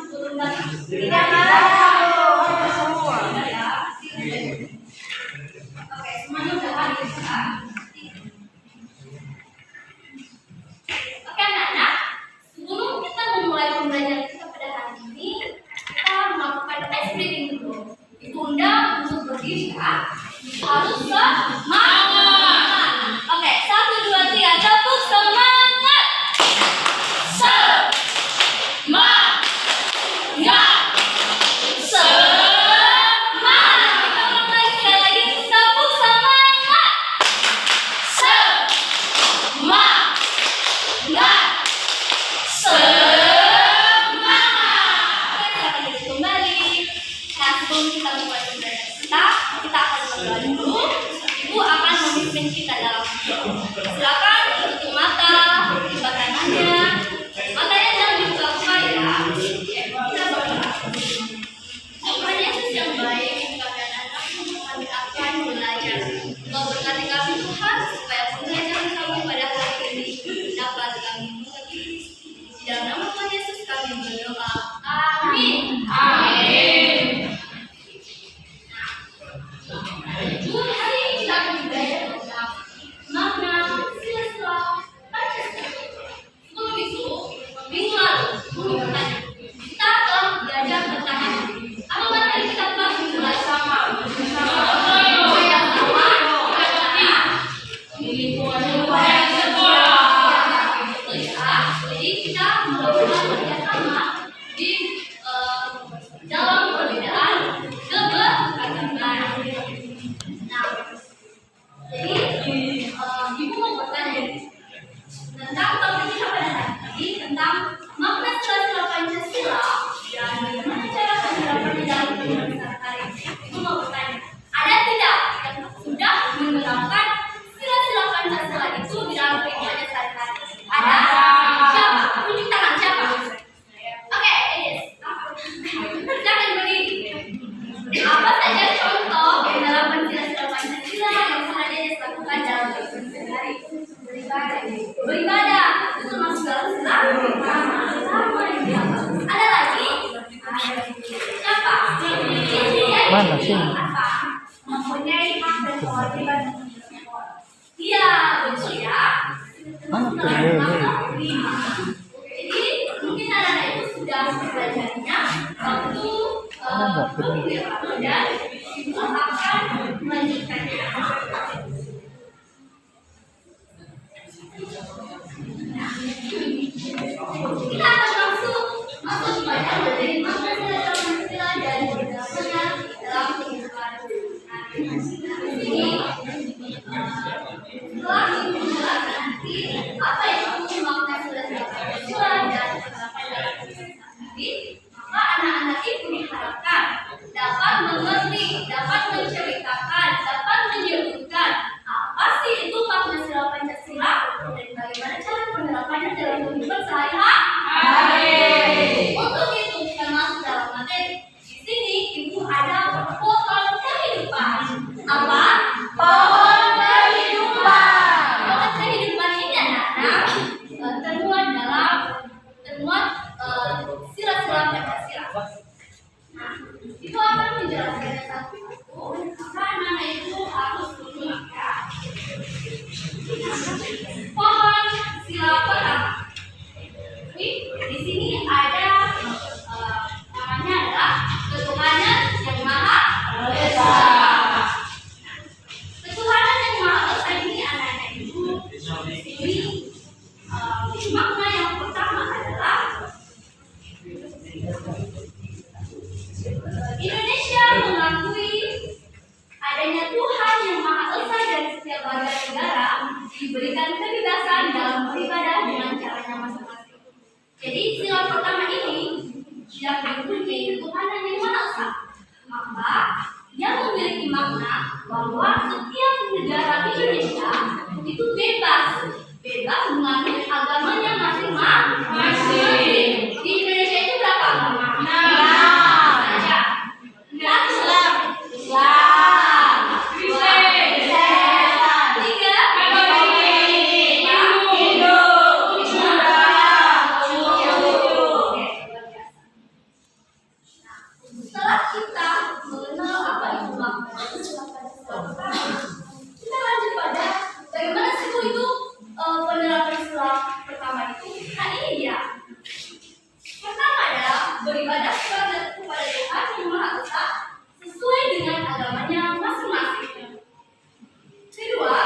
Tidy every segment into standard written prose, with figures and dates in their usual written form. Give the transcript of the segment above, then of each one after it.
turun lagi. Tidak mau. Semua. Oke, semuanya udah hadir kan? Oke anak-anak, sebelum kita memulai pembelajaran kita pada hari ini, kita melakukan ice breaking dulu. Bunda untuk berdiri ya. Harus semangat. Oke, 1, 2, 3, tepuk semangat. Semangat. Semangat. Kita ulang lagi sekali lagi. Tepuk semangat. Semangat. Semangat. Oke, kita akan kembali. Nah, sebelum kita mulai pembelajaran kita akan berdoa dulu. Ibu akan memimpin kita dalam doa. Silakan tutup mata, buka tangannya. Matanya jangan dibuka-buka ya. Kita berdoa. Tuhan Yesus yang baik, kami anak-anak kami akan belajar. Engkau berkati kami Tuhan, supaya pembelajaran kami pada hari ini dapat kami mengerti. Di dalam nama Tuhan Yesus kami berdoa. Amin. Amin. Hari ini kita akan belajar tentang makna sila-sila Pancasila. Sebelum itu, minggu lalu, kita telah belajar tentang apa materi kita telah mulai sama. Jadi kita melakukan kerjasama di dalam perbedaan keberagaman. Nah, jadi ibu mau bertanya tentang topik kita pada hari ini tentang makna sila-sila Pancasila dan bagaimana cara penerapannya dalam kehidupan sehari-hari. Ibu mau bertanya, ada tidak yang sudah menerapkan sila-sila Pancasila itu di dalam kehidupannya sehari-hari? Ada? Siapa? Tunjuk tangan siapa? Oke, yes. Jangan berdiri. Apa saja contoh penerapan sila-sila Pancasila yang sehari-hari dilakukan dalam kehidupan sehari-hari? Beribadah. Itu termasuk dalam sila. Ada lagi? Siapa? Mana sih? Mempunyai hak dan kewajiban. Iya, betul ya. Mana perlu? Jadi mungkin anak-anak itu sudah belajarnya waktu dan ibu akan melanjutkannya. Kita akan masuk pada materi makna sila-sila Pancasila dan penerapannya dalam kehidupan ini. Setelah ibu menjelaskan nanti apa itu makna sila-sila Pancasila dan penerapannya dalam kehidupan ini, maka anak-anak itu diharapkan dapat mengerti, dapat menceritakan, dapat menyebutkan apa sih itu makna sila Pancasila dan bagaimana cara penerapannya dalam kehidupan sehari-hari. Untuk itu kita masuk dalam materi. Di sini ibu ada pohon kehidupan. Apa? Pohon kehidupan. Pohon kehidupan ini anak-anak termuat dalam sila-sila Pancasila. Nah, ibu akan menjelaskannya satu-satu. Maka anak-anak itu harus tunduk ya. Pohon sila pertama. Di sini ada namanya adalah ketuhanan yang maha esa. Ketuhanan yang maha esa ini anak-anak ibu di sini makna yang pertama adalah Indonesia mengakui adanya Tuhan yang maha esa dan setiap warga negara diberikan kebebasan dalam beribadah dengan caranya masing-masing. Jadi sila pertama ini tidak mempunyai ketuhanan yang maha esa, maka dia memiliki makna bahwa setiap negara Indonesia itu bebas menganut agamanya masing-masing. Di Indonesia itu berapa agama? Saja. Islam. beribadah kepada Tuhan yang Maha Esa sesuai dengan agamanya masing-masing. Kedua,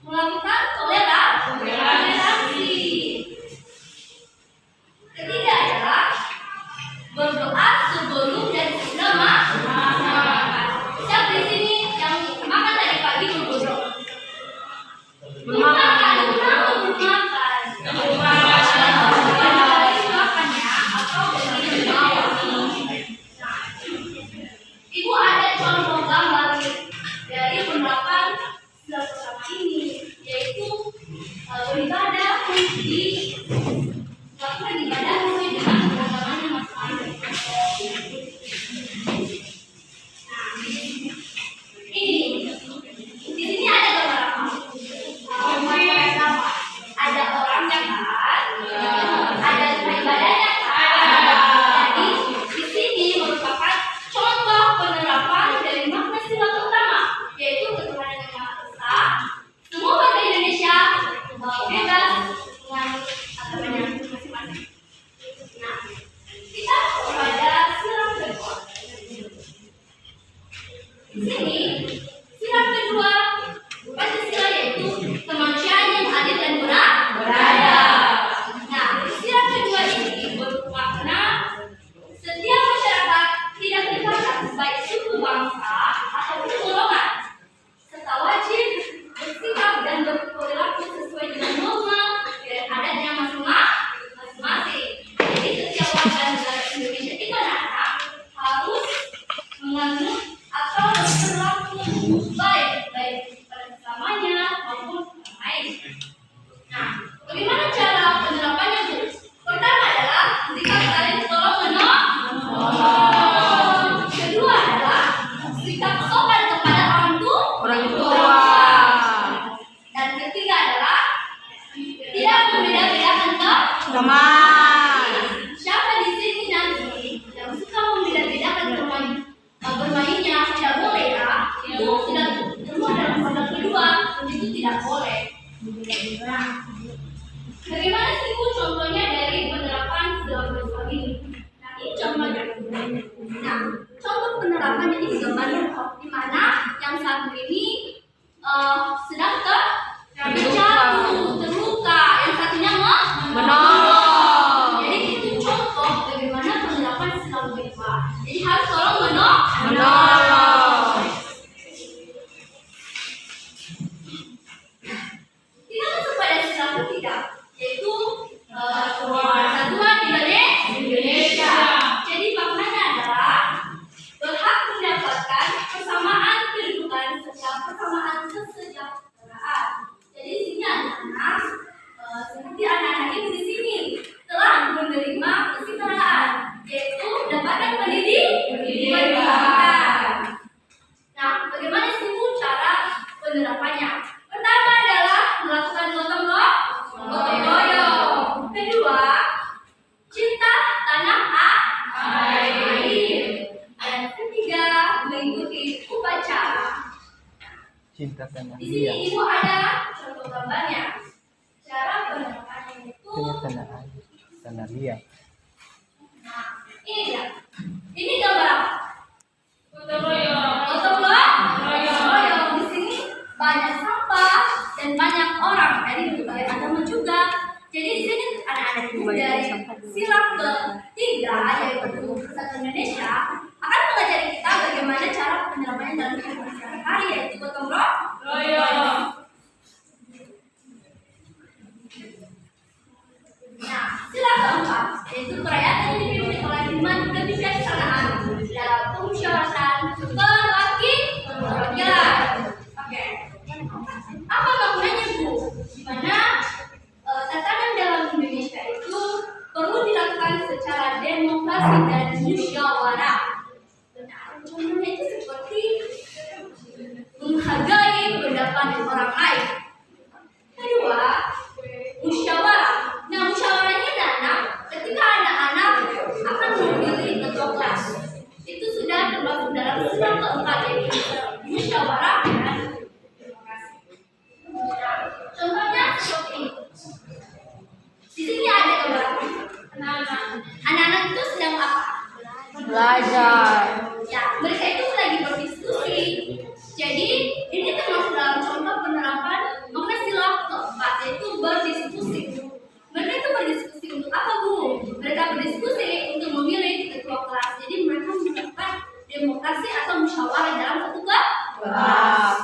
melakukan toleransi. Ketiga adalah berdoa sebelum dan sesudah makan. Siapa di sini yang makan tadi pagi berdoa? Belum makan. Ibu ada contoh gambar dari penerapan sila pertama ini, yaitu beribadah di melakukan ibadah sesuai dengan agamanya masing-masing. Nah, ini di sini ada gambar apa? Ada orangnya kan? Ada ibadahnya kan? Jadi di sini merupakan contoh penerapan dari makna sila pertama, yaitu ketuhanan yang Maha Esa. Semua warga Indonesia bebas menganut agamanya masing-masing. Nah, kita pada sila kedua. Di sini sila kedua Pancasila yaitu kemanusiaan yang adil dan beradab. Nah, sila kedua ini bermakna setiap masyarakat tidak dipandang baik suku bangsa ataupun golongan, serta wajib bersikap dan berperilaku sesuai dengan norma dan adatnya masing-masing. Jadi setiap warga negara Indonesia itu anak harus menganut atau berperilaku baik pada sesamanya maupun orang lain. Nah, bagaimana cara penerapannya, Bu? Pertama adalah sikap saling tolong menolong. Kedua adalah sikap sopan kepada orang tua. Dan ketiga adalah tidak membeda-bedakan teman. Siapa di sini nanti yang suka membeda-bedakan teman bermainnya tidak boleh ya? Itu sudah termuat dalam pasal kedua, itu tidak boleh. Nah, bagaimana sih Bu contohnya dari penerapan sila kedua ini? Nah, ini contohnya. Nah, contoh penerapannya ini digambarkan di mana yang satu ini sedang terjatuh, terluka, yang satunya menolong. Jadi itu contoh bagaimana penerapan sila kedua. Jadi harus tolong menolong. Kita masuk pada sila ketiga, yaitu Persatuan Indonesia. Jadi maknanya adalah berhak mendapatkan persamaan kedudukan serta persamaan kesejahteraan. Jadi di sini anak-anak seperti anak-anak ibu di sini telah menerima kesejahteraan, yaitu mendapatkan pendidikan. Nah, bagaimana sih Bu cara penerapannya? Pertama adalah melakukan gotong royong. Kedua, cinta tanah air. Dan ketiga, mengikuti upacara. Cinta tanah Di sini liat. Ibu ada contoh gambarnya. Cara penerapannya itu. Cinta tanah air. Tanah liat. Nah, ini dia. Ini gambar apa? Gotong royong. Di sini banyak sampah dan banyak orang dari berbagai agama juga. Jadi di sini anak-anak itu dari sila ketiga yaitu Persatuan Indonesia akan mengajari kita bagaimana cara penerapannya dalam kehidupan sehari-hari, yaitu gotong royong. Nah, sila keempat yaitu perayaan yang dipimpin oleh iman kebijaksanaan dalam pemusyawaratan perwakilan. Oke. Apa maknanya, Bu? Dimana tatanan dalam Indonesia itu perlu dilakukan secara demokrasi dan musyawarah. Nah, contohnya itu seperti menghargai pendapat orang lain. Kedua, musyawarah. Nah, musyawarahnya adalah ketika anak-anak akan memilih ketua kelas. Itu sudah termasuk dalam sila keempat, yaitu musyawarah dan demokrasi. Nah, contohnya seperti ini. Di sini ada gambar anak-anak kalian itu sedang apa? Belajar. Ya, mereka itu lagi berdiskusi. Jadi ini termasuk dalam contoh penerapan makna sila keempat, yaitu berdiskusi. Mereka itu berdiskusi untuk apa, Bu? Mereka berdiskusi untuk memilih ketua kelas. Jadi mereka melakukan demokrasi atau musyawarah dalam satu kelas.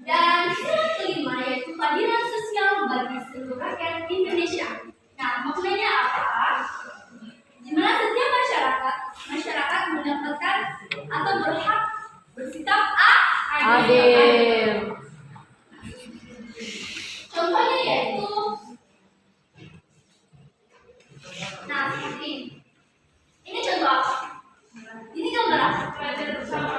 Dan sila kelima yaitu keadilan sosial bagi seluruh rakyat Indonesia. Nah, maknanya apa? Di mana setiap masyarakat mendapatkan atau berhak bersikap Adil. Contohnya yaitu, nah seperti ini. Ini contoh apa? Ini gambar apa? Belajar bersama.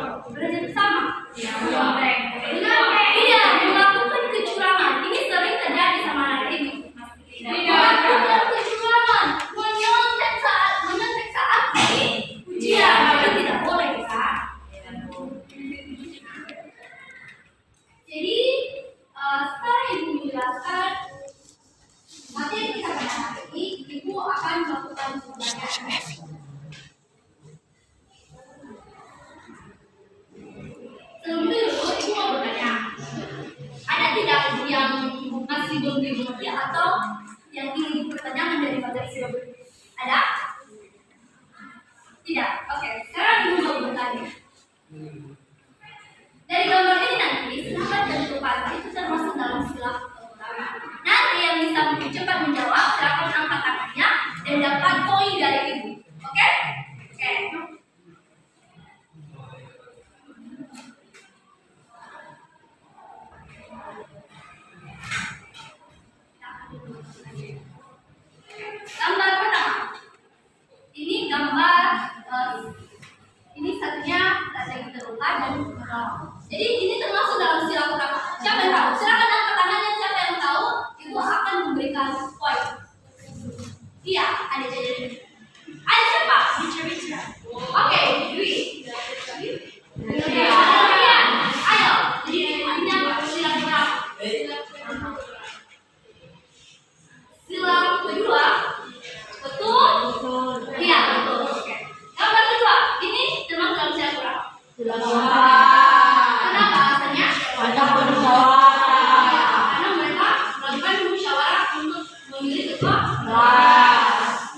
Iya, melakukan kecurangan. Ini sering terjadi sama anak ini. Melakukan kecurangan, menyontek saat ini ujian. Itu tidak boleh, kan? Jadi setelah ibu menjelaskan materi yang kita pada hari ini, ibu akan melakukan sebenarnya. Sebelum itu, ibu mau bertanya, ada tidak yang masih belum dimengerti atau yang ingin dipertanyakan dari materi sebelum? Ada? Tidak. Oke. Sekarang ibu mau bertanya. Dari gambar ini nanti, sifat dan kata itu termasuk dalam sila keempat. Nanti yang bisa cepat menjawab silakan angkat tangannya dan dapat poin dari ibu. Oke? Oke. Gambar pertama. Ini gambar ini satunya lagi terluka dan jadi ini termasuk dalam sila keempat. Siapa yang tahu? Silakan angkat tangannya. Siapa yang tahu? Itu akan memberikan poin. Iya, ada jadi. Ada siapa? Oke, Dwi. Ayo. Jadi artinya apa? Sila keberapa? Sila kedua. Betul? Iya, betul. Oke. Gambar kedua. Ini termasuk dalam sila keberapa? Kenapa alasannya? Ada bermusyawarah. Karena mereka melakukan musyawarah untuk memilih ketua Kelas.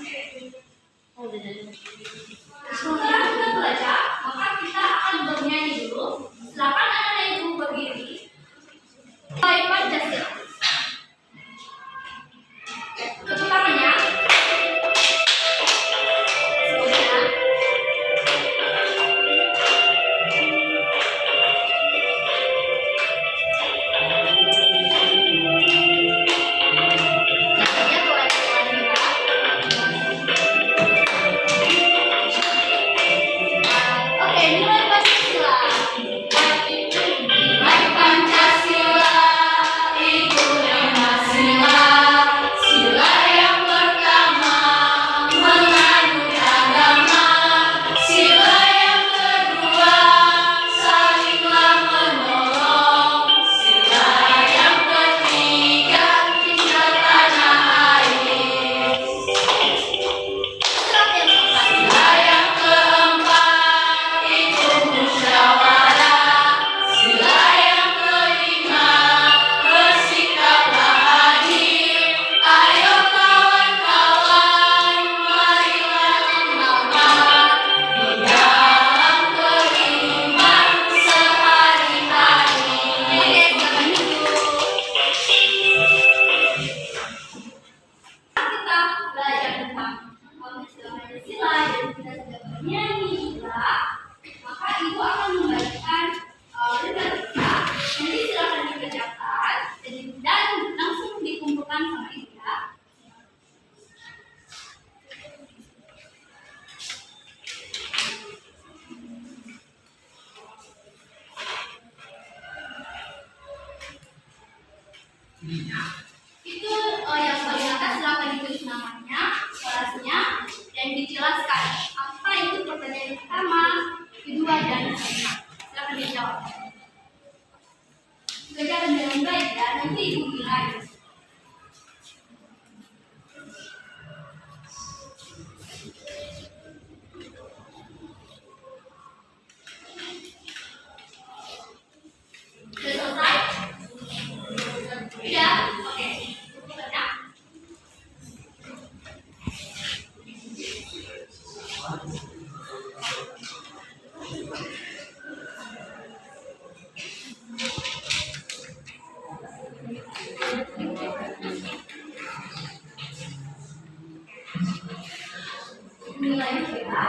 Nilai kita.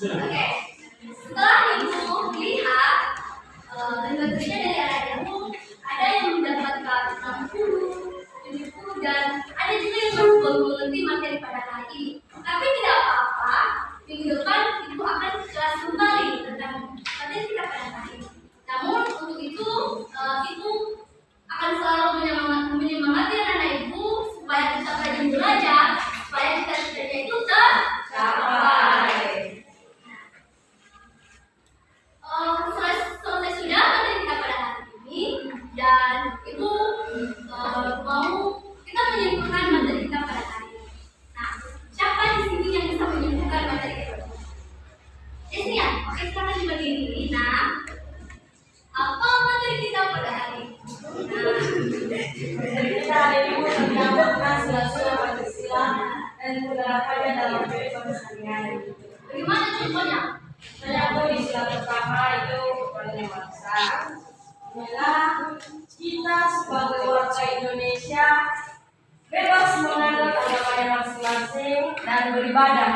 Oke, setelah ibu lihat materinya dari anak ibu, ada yang mendapatkan 60, 70, dan ada juga yang belum mengerti materi pada hari ini. Tapi tidak apa-apa, minggu depan ibu akan kelas kembali tentang materi kita pada hari ini. Namun untuk itu ibu akan selalu menyemangati anak ibu supaya kita rajin belajar, supaya kita itu tercapai. Selesai sudah materi kita pada hari ini, dan ibu mau kita menyimpulkan materi kita pada hari ini. Nah, siapa di sini yang bisa menyimpulkan materi kita? Yes ya, oke, silakan berdiri. Nah, apa materi kita pada hari ini? Kita hari ini menyambutkan sila-sila Pancasila dan penerapannya dalam kehidupan sehari-hari. Bagaimana contohnya? Menyambut di sila pertama itu kepada bangsa. Inilah kita sebagai warga Indonesia bebas menganut agamanya masing-masing dan beribadah.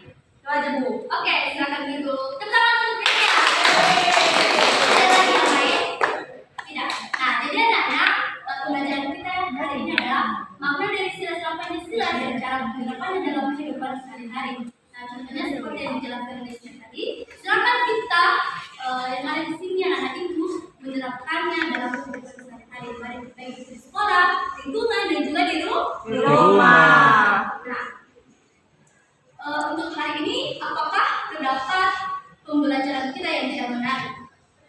Itu aja Bu. Oke, silakan dulu. Tepuk tangan untuk Tia. Ada lagi yang lain? Tidak. Nah, jadi anak-anak, pembelajaran kita hari ini adalah makna dari sila-sila Pancasila dan cara penerapannya dalam kehidupan sehari-hari. Nah, contohnya seperti yang dijelaskan oleh Tia tadi. Silakan kita yang ada di sini anak-anak ibu menerapkannya dalam kehidupan sehari-hari, baik di sekolah, lingkungan, dan juga di rumah. Nah, untuk hari ini, apakah terdapat pembelajaran kita yang tidak menarik?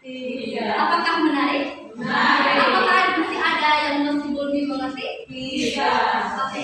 Tidak. Apakah menarik? Menarik. Apakah masih ada yang masih belum dimengerti? Tidak. Oke,